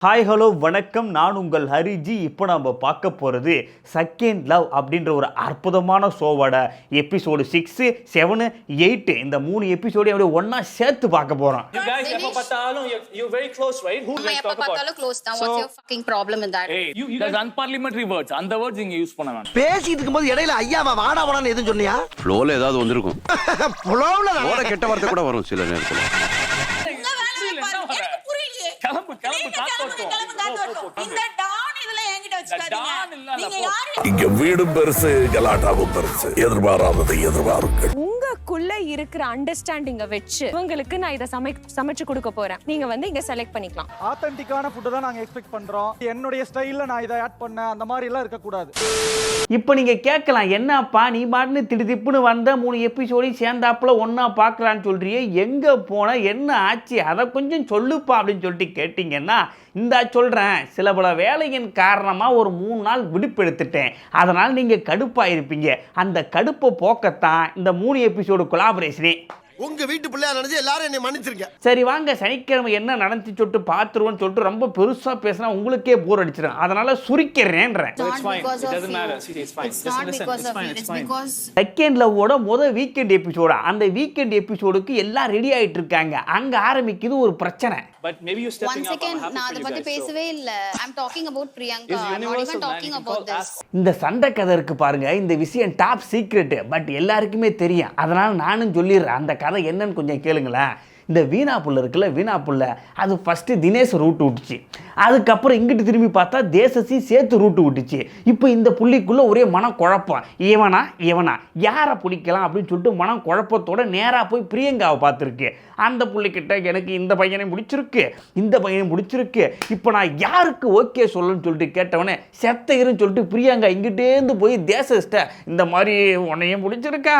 Hi hello வணக்கம், நான் உங்கள் ஹரிஜி. இப்போ நம்ம பார்க்க போகிறது செகண்ட் லவ் அப்படின்ற ஒரு அற்புதமான ஷோவோட எபிசோடு 6, 7, 8 இந்த 3 எபிசோடையும் அப்படியே ஒன்றா சேர்த்து பார்க்க போகிறோம். You guys எப்ப பார்த்தாலும் you're very close, right? Who do you talk about? Close down. What's your fucking problem in that? Hey, you guys unparliamentary words. அந்த words இங்க யூஸ் பண்ண வேண்டாம். பேசிட்டு இருக்கும்போது இடையில ஐயாவா வாடா வாடான்னு எதுவும் சொன்னியா? ஃப்ளோல ஏதாவது வந்திருக்கும். ஃப்ளோல ஓட கெட்ட வார்த்தை கூட வரும் சில நேரத்துல. கிளம்பு காத்தோட்டம். இந்த டான் இதல என்கிட்ட வச்சுக்காதீங்க. நீங்க யாரு? இங்க வீடும் பெருசு, கலாட்டாவும் பெருசு. எதிர்பாராததை எதிர்பாருங்கள். உங்களுக்குள்ள இருக்கிற அண்டர்ஸ்டாண்டிங்க வச்சு உங்களுக்கு நான் இதை சமைச்சு கொடுக்க போறேன். நீங்க வந்து இங்க செலக்ட் பண்ணிக்கலாம். ஆத்தென்டிக்கான ஃபுட் தான் நாங்க எக்ஸ்பெக்ட் பண்றோம். என்னுடைய ஸ்டைல்ல நான் இதை ஆட் பண்ண அந்த மாதிரி எல்லாம் இருக்க கூடாது. இப்போ நீங்கள் கேட்கலாம், என்னப்பா நீ பாட்டுன்னு திடுதிப்புன்னு வந்த 3 எபிசோடையும் சேர்ந்தாப்புல ஒன்றா பார்க்கலான்னு சொல்கிறியே, எங்கே போன என்ன ஆச்சு அதை கொஞ்சம் சொல்லுப்பா அப்படின்னு சொல்லிட்டு கேட்டிங்கன்னா, இந்தா சொல்கிறேன். சில பல வேலையின் காரணமாக ஒரு 3 நாள் விடுப்பு எடுத்துட்டேன். அதனால் நீங்கள் கடுப்பாக இருப்பீங்க. அந்த கடுப்பை போக்கத்தான் இந்த 3 எபிசோடு கொலாபரேஷனே. உங்க வீட்டு பிள்ளையா நினைச்சு எல்லாரும் என்னை மன்னிச்சிருங்க. சரி வாங்க, சனிக்கிழமை என்ன நடந்துச்சு சொல்லிட்டு பார்த்துருவோன்னு சொல்லிட்டு ரொம்ப பெருசாக பேசினா உங்களுக்கே போர் அடிச்சிடும். அதனால சுருக்கிறேன்றேன். It's fine. It doesn't matter. See, it's fine. Just listen. It's fine. It's fine. Second லவ்வோட வீக்கெண்ட் எபிசோடு. அந்த வீக்கெண்ட் எபிசோடுக்கு எல்லாம் ரெடி ஆயிட்டு இருக்காங்க. அங்க ஆரம்பிக்குது ஒரு பிரச்சனை. But maybe you're stepping One up second, on happy நான் for அத you பத்தி guys. பேசவே இல்ல. I'm talking about Priyanka. It's I'm not universal, even man. talking You can about call this. ask. இந்த சண்டை கதை இருக்கு பாருங்க, இந்த விஷயம் டாப் சீக்ரெட். பட் எல்லாருக்குமே தெரியும். அதனால நானும் சொல்லிடுறேன். அந்த கதை என்னன்னு கொஞ்சம் கேளுங்களேன். இந்த வீணா புள்ள இருக்குல்ல, வீணா புள்ள அது ஃபஸ்ட்டு தினேஷ் ரூட்டு விட்டுச்சு. அதுக்கப்புறம் இங்கிட்டு திரும்பி பார்த்தா தேசசி சேர்த்து ரூட்டு விட்டுச்சு. இப்போ இந்த புள்ளிக்குள்ளே ஒரே மனக்குழப்பம். இவனா யாரை பிடிக்கலாம் அப்படின்னு சொல்லிட்டு மனக்குழப்பத்தோட நேராக போய் பிரியங்காவை பார்த்துருக்கு. அந்த புள்ளிக்கிட்ட எனக்கு இந்த பையனை பிடிச்சிருக்கு, இந்த பையனை பிடிச்சிருக்கு, இப்போ நான் யாருக்கு ஓகே சொல்லணும்னு சொல்லிட்டு கேட்டவனே செத்தையருன்னு சொல்லிட்டு பிரியங்கா இங்கிட்டேருந்து போய் தேசஸ்ட்ட இந்த மாதிரி உன்னையும் பிடிச்சிருக்கா,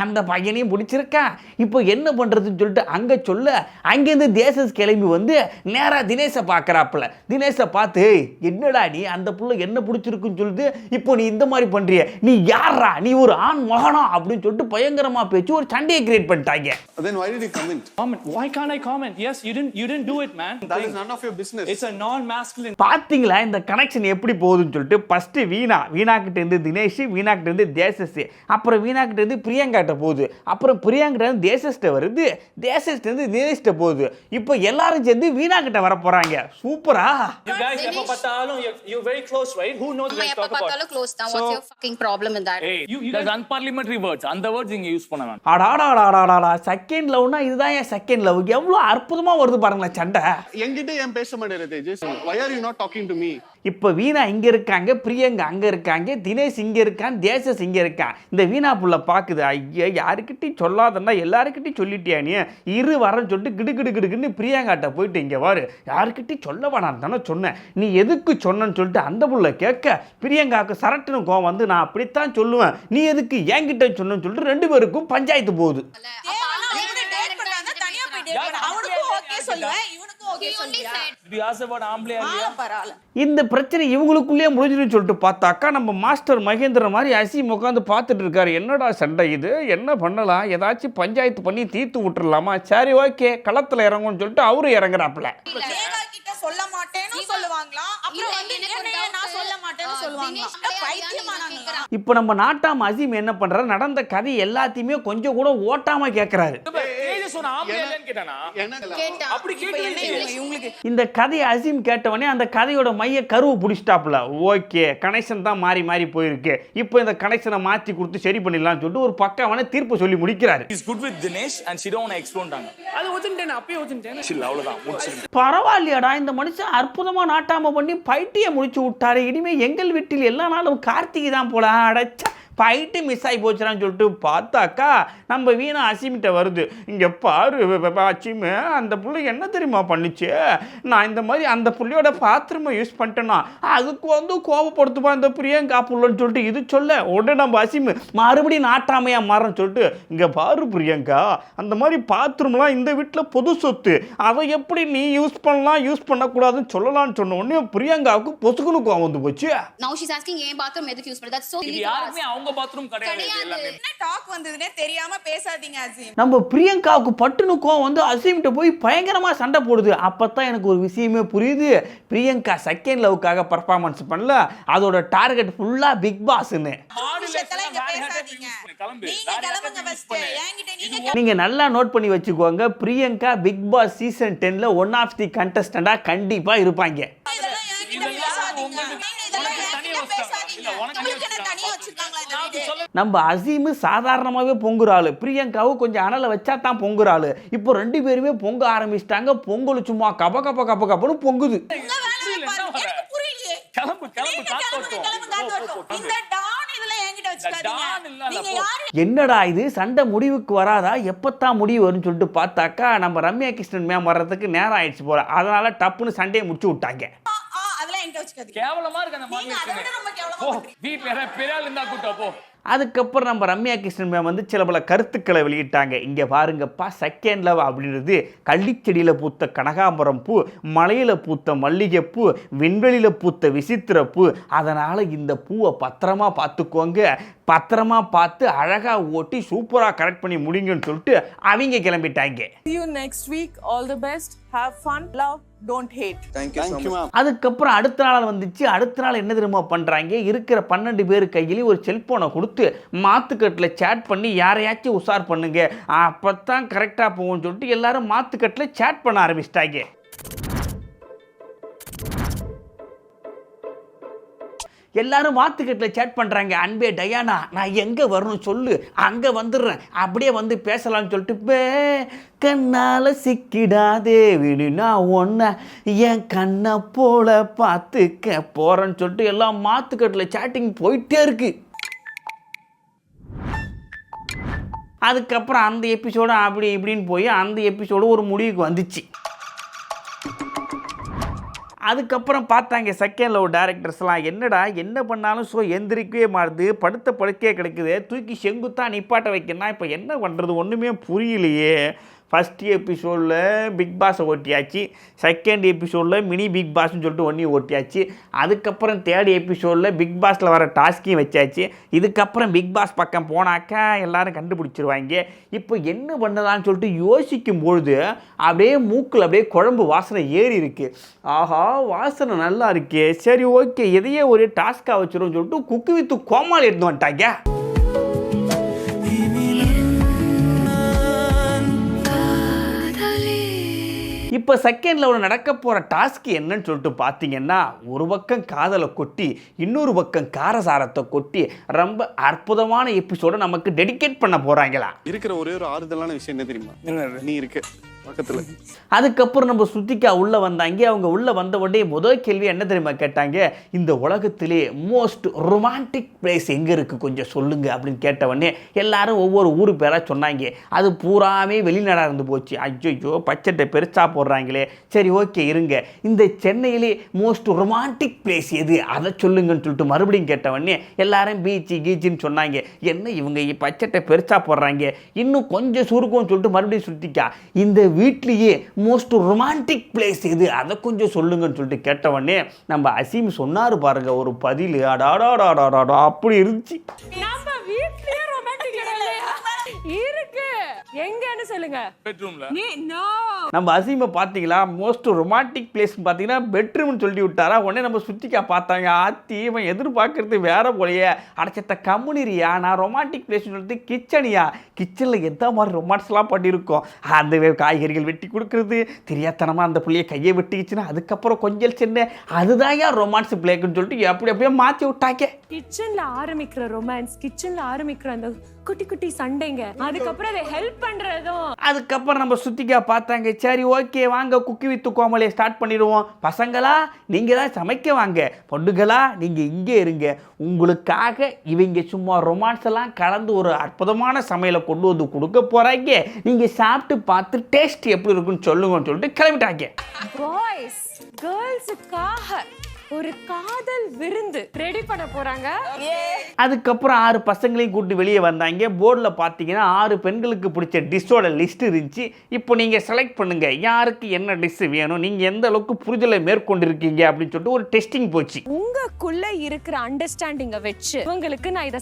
அந்த பையனையும் பிடிச்சிருக்கா, இப்போ என்ன பண்ணுறதுன்னு சொல்லிட்டு அங்கே சொல்ல, அங்கேருந்து தேசஸ் கிளம்பி வந்து நேராக தினேஷை பார்க்குறாப்புல. தினேஷை பார்த்து, என்னடா நீ அந்த புள்ள என்ன பிடிச்சிருக்குன்னு சொல்லிட்டு இப்போ நீ இந்த மாதிரி பண்ணுறிய, நீ யாரா, நீ ஒரு ஆண் மகனா அப்படின்னு சொல்லிட்டு பயங்கரமாக பேச்சு ஒரு சண்டையை கிரியேட் பண்ணிட்டாங்க. Then why did you comment? Comment. Why can't I comment? Yes, you didn't do it, man. That is none of your business. It's a non-masculine. பார்த்தீங்களா இந்த கனெக்ஷன் எப்படி போகுதுன்னு சொல்லிட்டு. ஃபஸ்ட்டு வீணாக்கிட்ட இருந்து தினேஷ், வீணாக்கிட்ட இருந்து தேசஸ், அப்புறம் வீணாக்கிட்ட இருந்து பிரியங்காட்ட போகுது, அப்புறம் பிரியங்கிட்ட இருந்து தேசஸ்ட்ட வருது, தேசஸ்ட்ட இருந்து தினேஷ்ட்ட போகுது. இப்போ எல்லாரும் சேர்ந்து வீணாக்கிட்ட வர போறாங்க. சூப்பரா. You guys எப்ப பார்த்தாலும் you're very close, right? Who knows what you எப்ப talk about? பார்த்தாலும் close down. What's your fucking problem in that? Hey, you guys unparliamentary words. அந்த words இங்க யூஸ் பண்ண வேண்டாம். அடாடாடாடாடா, செகண்ட் லவ்னா இதுதான் என் செகண்ட் லவ். எவ்வளோ அற்புதமா வருது பாருங்களேன் சண்டை. என்கிட்ட ஏன் பேச மாட்டேங்குது தேஜஸ்? Why are you not talking to me? இப்போ வீணா இங்க இருக்காங்க, பிரியங்கா அங்க இருக்காங்க, தினேஷ் இங்க இருக்கான், தேசஸ் இங்க இருக்கான். இந்த வீணா புள்ள பாக்குது, ஐயா யாருக்கிட்டையும் சொல்லாதன்னா எல்லாருக்கிட்டையும் சொல்லிட்டியா நீ, இரு வரன்னு சொல்லிட்டு கிடுகிடுன்னு பிரியங்காட்ட போயிட்டு, இங்க வாரு யாருக்கிட்டையும் சொல்ல வேணாம் தானே சொன்னேன், நீ எதுக்கு சொன்னன்னு சொல்லிட்டு அந்த புள்ள கேட்க, பிரியங்காவுக்கு சரட்டுன்னு கோவம் வந்து, நான் அப்படித்தான் சொல்லுவேன், நீ எதுக்கு என்கிட்ட சொன்னு சொல்லிட்டு 2 பேருக்கும் பஞ்சாயத்து போகுது. You asked about ஆம்பளை இல்லையா? இந்த பிரச்சனை இவங்களுக்குள்ளேயே முடிஞ்சுன்னு சொல்லிட்டு பார்த்தாக்கா, நம்ம மாஸ்டர் மகேந்திர மாதிரி அசீம் உட்காந்து பார்த்துட்டு இருக்காரு. என்னடா சண்டை இது, என்ன பண்ணலாம், ஏதாச்சும் பஞ்சாயத்து பண்ணி தீர்த்து விட்டுறலாமா, சரி ஓகே களத்தில் இறங்கும்னு சொல்லிட்டு அவரு இறங்குறாப்புல. சொல்ல மாட்டேன்னு சொல்லுவாங்களா, அப்புறம் வந்து நான் சொல்ல மாட்டேன்னு சொல்லுவாங்க. இப்போ நம்ம நாட்டாம அசீம் என்ன பண்றாரு, நடந்த கதை எல்லாத்தையுமே கொஞ்சம் கூட ஓட்டாம கேட்கறாரு. தேஜஸ் சொன்ன ஆம்பளை இல்லைன்னு கேட்டானா? அப்படி கேட்டீங்க. இந்த கதையை அசீம் கேட்டவனே அந்த கதையோட மைய கருவு பிடிச்சிட்டாப்புல. ஓகே, கனெக்ஷன் தான் மாறி மாறி போயிருக்கு, இப்போ இந்த கனெக்ஷனை மாற்றி கொடுத்து சரி பண்ணிடலாம்னு சொல்லிட்டு ஒரு பக்கவனே தீர்ப்பு சொல்லி முடிக்கிறாரு. He's good with Dinesh and she don't want to explode டாங்க. அது ஒதுண்டேன், அப்பவே ஒதுண்டேன். சில்ல அவ்வளவுதான் முடிச்சு. பரவாயில்லையாடா, இந்த மனுஷன் அற்புதமா நாட்டாம பண்ணி பைட்டியை முடிச்சு விட்டாரு. இனிமே எங்கள் வீட்டில் எல்லா நாளும் கார்த்திகை தான் போல. அடைச்சா ஃபைட்டு மிஸ் ஆகி போச்சுறான்னு சொல்லிட்டு பார்த்தாக்கா நம்ம வீணா அசீமிட்ட வருது. இங்கே பாரு அசீமு, அந்த பிள்ளை என்ன தெரியுமா பண்ணிச்சு, நான் இந்த மாதிரி அந்த பிள்ளையோட பாத்ரூமை யூஸ் பண்ணிட்டேன்னா அதுக்கு வந்து கோபப்படுத்துப்பா இந்த பிரியங்கா புள்ளன்னு சொல்லிட்டு இது சொல்ல, உடனே நம்ம அசீமு மறுபடியும் நாட்டாமையாக மாறன்னு சொல்லிட்டு, இங்கே பாரு பிரியங்கா, அந்த மாதிரி பாத்ரூம்லாம் இந்த வீட்டில் பொது சொத்து, அதை எப்படி நீ யூஸ் பண்ணலாம் யூஸ் பண்ணக்கூடாதுன்னு சொல்லலாம்னு சொன்ன உடனே பிரியங்காவுக்கு பொசுக்குன்னு கோவம் வந்து போச்சு. Now she's asking ஏன் பாத்ரூம் எதுக்கு யூஸ் பண்ண? That's so இது யாருமே அவங்க அவங்க பாத்ரூம் கிடையாது இது எல்லாமே. என்ன டாக் வந்ததுன்னே தெரியாம பேசாதீங்க அசீம். நம்ம பிரியங்காவுக்கு பட்டுனு கோவம் வந்து அசீம்கிட்ட போய் பயங்கரமா சண்டை போடுது. அப்பதான் எனக்கு ஒரு விஷயமே புரியுது, பிரியங்கா செகண்ட் லவ்க்காக பர்ஃபார்மன்ஸ் பண்ணல, அதோட டார்கெட் ஃபுல்லா பிக் பாஸ்ன்னு. விஷயத்தெல்லாம் இங்க பேசாதீங்க. நீங்க கிளம்புங்க ஃபர்ஸ்ட். என்கிட்ட நீங்க நல்லா நோட் பண்ணி வச்சுக்கோங்க, பிரியங்கா பிக் பாஸ் சீசன் 10ல ஒன் ஆஃப் தி கண்டஸ்டண்டா கண்டிப்பா இருப்பாங்க. இதெல்லாம் என்கிட்ட பேசாதீங்க. நீங்க இதெல்லாம் என்கிட்ட பேசாதீங்க. உங்களுக்கு என்ன தனியா வச்சிருக்காங்களா இந்த வீடு? நம்ம அசீமு சாதாரணமாகவே பொங்குறாள், பிரியங்காவும் கொஞ்சம் அனலை வச்சா தான் பொங்குறாள். இப்போ 2 பேருமே பொங்க ஆரம்பிச்சிட்டாங்க. பொங்கல் சும்மா கப கப கப கபன்னு பொங்குது. உங்க வேலையை பாருங்க. எனக்கு புரியலையே. கிளம்பு நீங்க காத்தோட்டம். கிளம்பு காத்தோட்டம். இந்த டான் இதெல்லாம் என்கிட்ட வச்சுக்காதீங்க. நீங்க யாரு? என்னடா இது, சண்டை முடிவுக்கு வராதா, எப்பத்தான் முடிவு வரும்னு சொல்லிட்டு பார்த்தாக்கா நம்ம ரம்யா கிருஷ்ணன் மேம் வர்றதுக்கு நேரம் ஆயிடுச்சு போல. அதனால டப்புன்னு சண்டையை முடிச்சு விட்டாங்க. அதெல்லாம் என்கிட்ட வச்சுக்காதீங்க. கேவலமா இருக்கு அந்த நீங்க அதை விட ரொம்ப கேவலமா போ பண்றீங்க. வீட்ல யாரா பெரிய ஆள் இருந்தா கூட்டா போ. அதுக்கப்புறம் நம்ம ரம்யா கிருஷ்ணன் மேம் வந்து சில பல கருத்துக்களை வெளியிட்டாங்க. இங்கே பாருங்கப்பா, செகண்ட் லவ் அப்படின்றது கள்ளிச்செடியில் பூத்த கனகாம்பரம் பூ, மலையில் பூத்த மல்லிகைப்பூ, விண்வெளியில் பூத்த விசித்திர பூ. அதனால் இந்த பூவை பத்திரமா பார்த்துக்கோங்க, பத்திரமா பார்த்து அழகாக ஓட்டி சூப்பராக கரெக்ட் பண்ணி முடிங்கன்னு சொல்லிட்டு அவங்க கிளம்பிட்டாங்க. See you next week. All the best. Have fun. Love. Don't hate. Thank you, ma'am. அதுக்கப்புறம் அடுத்த நாள் வந்துச்சு. அடுத்த நாள் என்ன தெரியுமா பண்ணுறாங்க, இருக்கிற 12 பேர் கையிலையும் ஒரு செல்ஃபோனை கொடுத்து மாத்துக்கட்டில் சேட் பண்ணி யாரையாச்சும் உஷார் பண்ணுங்க, அப்போ தான் கரெக்டாக போகும்னு சொல்லிட்டு எல்லாரும் மாத்துக்கட்டில் சேட் பண்ண ஆரம்பிச்சிட்டாங்க. எல்லாரும் மாத்துக்கட்டில் சேட் பண்ணுறாங்க. அன்பே டயானா, நான் எங்கே வரணும் சொல்லு, அங்கே வந்துடுறேன், அப்படியே வந்து பேசலாம்னு சொல்லிட்டு கண்ணால் சிக்கிடாதே விடு, நான் ஒன்றை என் கண்ணை போல பார்த்துக்க போகிறேன்னு சொல்லிட்டு எல்லாம் மாத்துக்கட்டில் சேட்டிங் போயிட்டே இருக்கு. அதுக்கப்புறம் அந்த எபிசோடு அப்படி இப்படின்னு போய் அந்த எபிசோடு ஒரு முடிவுக்கு வந்துச்சு. அதுக்கப்புறம் பார்த்தாங்க செகண்ட் லவ் டேரக்டர்ஸ்லாம், என்னடா என்ன பண்ணாலும் ஸோ எந்திரிக்கவே மாறுது, படுத்த படுக்கையே கிடைக்குது, தூக்கி செங்குத்தான் நிப்பாட்ட வைக்கணும், இப்போ என்ன பண்ணுறது ஒன்றுமே புரியலையே. ஃபஸ்ட் எபிசோடில் பிக் பாஸை ஓட்டியாச்சு, செகண்ட் எபிசோடில் மினி பிக் பாஸ்ன்னு சொல்லிட்டு ஒன்றையும் ஓட்டியாச்சு, அதுக்கப்புறம் தேர்ட் எபிசோடில் பிக் பாஸில் வர டாஸ்க்கையும் வச்சாச்சு. இதுக்கப்புறம் பிக் பாஸ் பக்கம் போனாக்கா எல்லோரும் கண்டுபிடிச்சிருவாங்க. இப்போ என்ன பண்ணலான்னு சொல்லிட்டு யோசிக்கும் பொழுது அப்படியே மூக்கில் அப்படியே குழம்பு வாசனை ஏறி இருக்குது. ஆஹா, வாசனை நல்லா இருக்கே, சரி ஓகே எதையே ஒரு டாஸ்க்காக வச்சிரும்னு சொல்லிட்டு குக்கு வித்து கோமாளி எடுத்து வந்துட்டாங்க. இப்போ செகண்ட் லெவலில் நடக்க போகிற டாஸ்க் என்னன்னு சொல்லிட்டு பார்த்தீங்கன்னா, ஒரு பக்கம் காதலை கொட்டி இன்னொரு பக்கம் காரசாரத்தை கொட்டி ரொம்ப அற்புதமான எபிசோடை நமக்கு டெடிகேட் பண்ண போகிறாங்களா. இருக்கிற ஒரே ஒரு ஆறுதலான விஷயம் என்ன தெரியுமா? நீ இருக்க பக்கத்துல. அதுக்கப்புறம் நம்ம ஸ்ருதிகா உள்ளே வந்தாங்க. அவங்க உள்ளே வந்த உடனே முதல் கேள்வி என்ன தெரியுமா கேட்டாங்க, இந்த உலகத்திலே மோஸ்ட் ரொமான்டிக் பிளேஸ் எங்கே இருக்குது கொஞ்சம் சொல்லுங்க அப்படின்னு கேட்ட உடனே எல்லாரும் ஒவ்வொரு ஊர் பேராக சொன்னாங்க. அது பூராமே வெளிநாடாக இருந்து போச்சு. ஐயோ பச்சட்டை பெருசாக போடுறாங்களே, சரி ஓகே இருங்க, இந்த சென்னையிலே மோஸ்ட் ரொமான்டிக் பிளேஸ் எது அதை சொல்லுங்கன்னு சொல்லிட்டு மறுபடியும் கேட்ட உடனே எல்லாரும் பீச்சு கீச்சுன்னு சொன்னாங்க. என்ன இவங்க பச்சட்டை பெருசாக போடுறாங்க, இன்னும் கொஞ்சம் சுருக்கம்னு சொல்லிட்டு மறுபடியும் ஸ்ருதிகா இந்த வீட்லேயே மோஸ்ட் ரொமான்டிக் பிளேஸ் எது அதை கொஞ்சம் சொல்லுங்கன்னு சொல்லிட்டு கேட்டவொடனே நம்ம அசீம் சொன்னார் பாருங்க ஒரு பதில், அடாடாடாடாடா அப்படி இருந்துச்சு. நம்ம வீட்லயே ரொமான்டிக் இருக்கு, எங்கன்னு சொல்லுங்க. பெட்ரூம்ல. நோ, நம்ம அசீமை பார்த்தீங்களா, மோஸ்ட் ரொமான்டிக் பிளேஸ் பார்த்தீங்கன்னா பெட்ரூம்னு சொல்லி விட்டாரா. உடனே நம்ம ஸ்ருதிகா பார்த்தாங்க, ஆத்தி இவன் எதிர்பார்க்கறது வேற போலையே, அடைச்சத்த கம்முனிரியா, நான் ரொமான்டிக் பிளேஸ்னு சொல்லிட்டு கிச்சனியா, கிச்சனில் எந்த மாதிரி ரொமான்ஸ்லாம் பண்ணியிருக்கோம், அந்த காய்கறிகள் வெட்டி கொடுக்குறது, தெரியாதனமாக அந்த பிள்ளைய கையை வெட்டிக்கிச்சுன்னா அதுக்கப்புறம் கொஞ்சம் சின்ன அதுதான் ஏன் ரொமான்ஸ் பிளேக்குன்னு சொல்லிட்டு எப்படி அப்படியே மாற்றி விட்டாங்க. கிச்சன்ல ஆரம்பிக்கிற ரொமான்ஸ், கிச்சன்ல ஆரம்பிக்கிற அந்த குட்டி குட்டி சண்டைங்க, அதுக்கப்புறம் அதை ஹெல்ப் பண்றதும். அதுக்கப்புறம் நம்ம ஸ்ருதிகா பார்த்தாங்க, சரி ஓகே வாங்க குக்கி வித்து கோமலையை ஸ்டார்ட் பண்ணிடுவோம், பசங்களா நீங்கள் தான் சமைக்க வாங்க, பொண்ணுகளா நீங்கள் இங்கே இருங்க, உங்களுக்காக இவங்க சும்மா ரொமான்ஸ் எல்லாம் கலந்து ஒரு அற்புதமான சமையலை கொண்டு வந்து கொடுக்க போகிறாங்க, நீங்கள் சாப்பிட்டு பார்த்து டேஸ்ட் எப்படி இருக்குன்னு சொல்லுங்கன்னு சொல்லிட்டு கிளம்பிட்டாங்க. பாய்ஸ் கேர்ள்ஸுக்காக ஒரு காதல் விருந்து ரெடி பண்ண போறாங்க. அதுக்கப்புறம் 6 பசங்களையும் கூட்டி வெளியே வந்தாங்க. போர்டில் பார்த்தீங்கன்னா 6 பெண்களுக்கு பிடிச்ச டிஷ்ஷோட லிஸ்ட் இருந்துச்சு. இப்போ நீங்கள் செலக்ட் பண்ணுங்க யாருக்கு என்ன டிஷ் வேணும், நீங்கள் எந்த அளவுக்கு புரிதலை மேற்கொண்டிருக்கீங்க அப்படின்னு சொல்லிட்டு ஒரு டெஸ்டிங் போச்சு. உங்க உங்களுக்குள்ள இருக்கிற அண்டர்ஸ்டாண்டிங்கை வச்சு உங்களுக்கு நான் இதை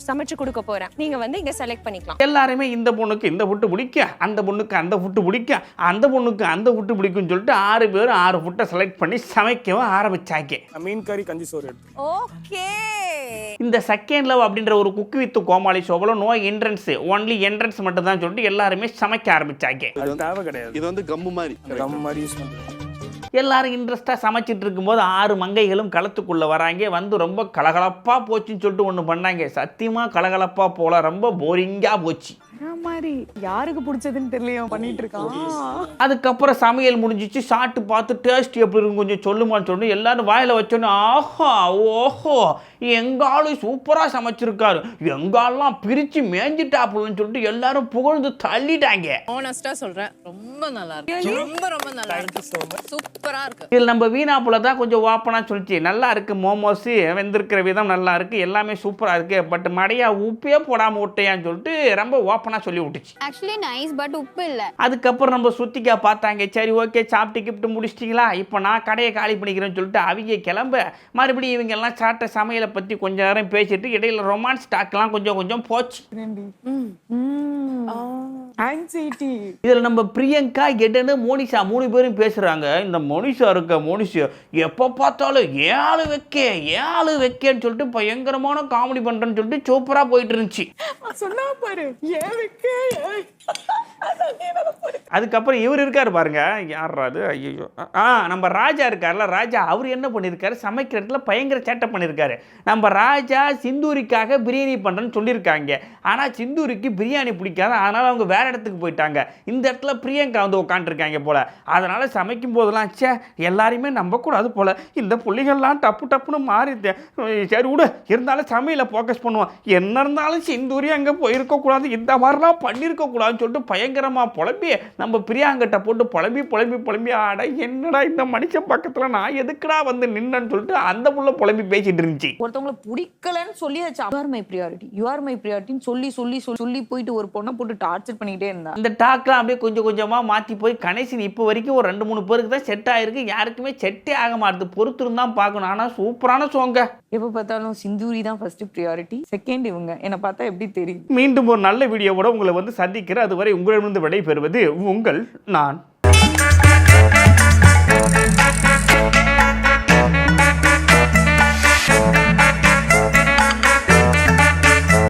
சமைச்சு கொடுக்க போறேன். நீங்க வந்து இங்க செலக்ட் பண்ணிக்கலாம். எல்லாருமே இந்த பொண்ணுக்கு இந்த ஃபுட்டு பிடிக்கும், அந்த பொண்ணுக்கு அந்த ஃபுட்டு பிடிக்கும், அந்த பொண்ணுக்கு அந்த ஃபுட்டு பிடிக்கும்னு சொல்லிட்டு 6 பேர் 6 ஃபுட்டை செலக்ட் பண்ணி சமைக்கவும் ஆரம்பிச்சாங்க. மீன் கறி கஞ்சி சோறு எடுத்து ஓகே. இந்த செகண்ட் லவ் அப்படின்ற ஒரு குக்கு வித் கோமாளி ஷோவில் நோ என்ட்ரன்ஸ், ஒன்லி என்ட்ரன்ஸ் மட்டும் தான் சொல்லிட்டு எல்லாருமே சமைக்க ஆரம்பிச்சாங்க. அது தேவை கிடையாது. இது வந்து கம்மு மாதிரி கம் மாதிரி யூஸ் பண்ணுறேன். எல்லாரும் இன்ட்ரெஸ்ட்டாக சமைச்சிட்டு இருக்கும்போது 6 மங்கைகளும் களத்துக்குள்ளே வராங்க. வந்து ரொம்ப கலகலப்பாக போச்சுன்னு சொல்லிட்டு ஒன்று பண்ணாங்க. சத்தியமாக கலகலப்பாக போல ரொம்ப போரிங்காக போச்சு. மாதிரி யாருக்கு பிடிச்சதுன்னு தெரியலையோ பண்ணிட்டு இருக்கான். அதுக்கப்புறம் சமையல் முடிஞ்சிச்சு. சாப்பிட்டு பார்த்து டேஸ்ட் எப்படி இருக்கும் கொஞ்சம் சொல்லுமான்னு சொல்லி எல்லாரும் வாயில் வச்சோன்னே ஆஹா ஓஹோ எங்காலும் சூப்பராக சமைச்சிருக்காரு, எங்காலாம் பிரித்து மேஞ்சிட்டாப்புலன்னு சொல்லிட்டு எல்லாரும் புகழ்ந்து தள்ளிட்டாங்க. ஆனஸ்டா சொல்றேன், ரொம்ப நல்லா இருக்கு. ரொம்ப நல்லா இருக்கு. சூப்பரா இருக்கு. இதில் நம்ம வீணாப்புல தான் கொஞ்சம் ஓப்பனாக சொல்லிச்சு, நல்லா இருக்கு மோமோஸ், வெந்திருக்கிற விதம் நல்லா இருக்கு, எல்லாமே சூப்பராக இருக்கு, பட் மடையா உப்பே போடாமல் விட்டையான்னு சொல்லிட்டு ரொம்ப ஓப்பனாக சொல்லி விட்டுச்சு. ஆக்சுவலி நைஸ் பட் உப்பு இல்ல. அதுக்கப்புறம் நம்ம சுத்திக்கா பார்த்தாங்க. சரி ஓகே சாப்பிட்டு கிப்ட்டு முடிச்சிட்டிங்களா, இப்போ நான் கடையை காலி பண்ணிக்கிறேன்னு சொல்லிட்டு அவங்க கிளம்ப மறுபடியும் இவங்க எல்லாம் சாப்பிட்ட சமையலை பற்றி கொஞ்ச நேரம் பேசிட்டு இடையில ரொமான்ஸ் டாக்லாம் கொஞ்சம் போச்சு. ஆங்ஸைட்டி. இதில் நம்ம பிரியங்கா எடனு மோனிஷா 3 பேரும் பேசுகிறாங்க. இந்த மோனிஷா எப்போ பார்த்தாலும் ஏழு வைக்கேன்னு சொல்லிட்டு பயங்கரமான காமெடி பண்ணுறேன்னு சொல்லிட்டு சூப்பராக போயிட்டு இருந்துச்சு. சொன்னா பாரு அதுக்கப்புறம் இவர் இருக்கார் பாருங்க, யாராது ஐயோ நம்ம ராஜா இருக்கார்ல, ராஜா அவர் என்ன பண்ணியிருக்காரு, சமைக்கிற இடத்துல பயங்கர சேட்டை பண்ணியிருக்காரு. நம்ம ராஜா சிந்தூரிக்காக பிரியாணி பண்ணுறேன்னு சொல்லியிருக்காங்க. ஆனால் சிந்தூரிக்கு பிரியாணி பிடிக்காது, அதனால் அவங்க வேறு இடத்துக்கு போயிட்டாங்க. இந்த இடத்துல பிரியங்கா வந்து உட்காந்துருக்காங்க போல். அதனால் சமைக்கும் போதெல்லாம் சே எல்லாரையுமே நம்பக்கூடாது போல், இந்த புள்ளிகள்லாம் டப்புன்னு மாறிது. சரி விடு, இருந்தாலும் சமையலை ஃபோக்கஸ் பண்ணுவோம், என்ன இருந்தாலும் சிந்தூரி அங்கே போயிருக்கக்கூடாது, இந்த மாதிரிலாம் பண்ணியிருக்கக்கூடாதுன்னு சொல்லிட்டு பயங்கரமாக புலம்பி நம்ம பிரியாங்கிட்ட போட்டு புலம்பி ஆட என்னடா இந்த மனுஷன் பக்கத்தில் நான் எதுக்குடா வந்து நின்னன்னு சொல்லிட்டு அந்த புள்ள புலம்பி பேசிட்டு இருந்துச்சு. ஒருத்தவங்களை பிடிக்கலன்னு சொல்லியாச்சு, யூ ஆர் மை ப்ரியாரிட்டின்னு சொல்லி போயிட்டு ஒரு பொண்ணை போட்டு டார்ச்சர் பண்ணிக்கிட்டே இருந்தா. இந்த டாக்லாம் அப்படியே கொஞ்சமாக மாற்றி போய் கணேசன் இப்போ வரைக்கும் ஒரு 2-3 பேருக்கு தான் செட் ஆயிருக்கு, யாருக்குமே செட்டே ஆக மாட்டுது. பொறுத்திருந்து தான் பார்க்கணும். ஆனால் சூப்பரான சோங்க. எப்போ பார்த்தாலும் சிந்தூரி தான் ஃபர்ஸ்ட் ப்ரியாரிட்டி, செகண்ட் இவங்க. என்னை பார்த்தா எப்படி தெரியும். மீண்டும் ஒரு நல்ல வீடியோவோட உங்களை வந்து சந்திக்கிறேன். அதுவரை உங்களிடமிருந்து விடைபெறுவது உங்கள் நான்.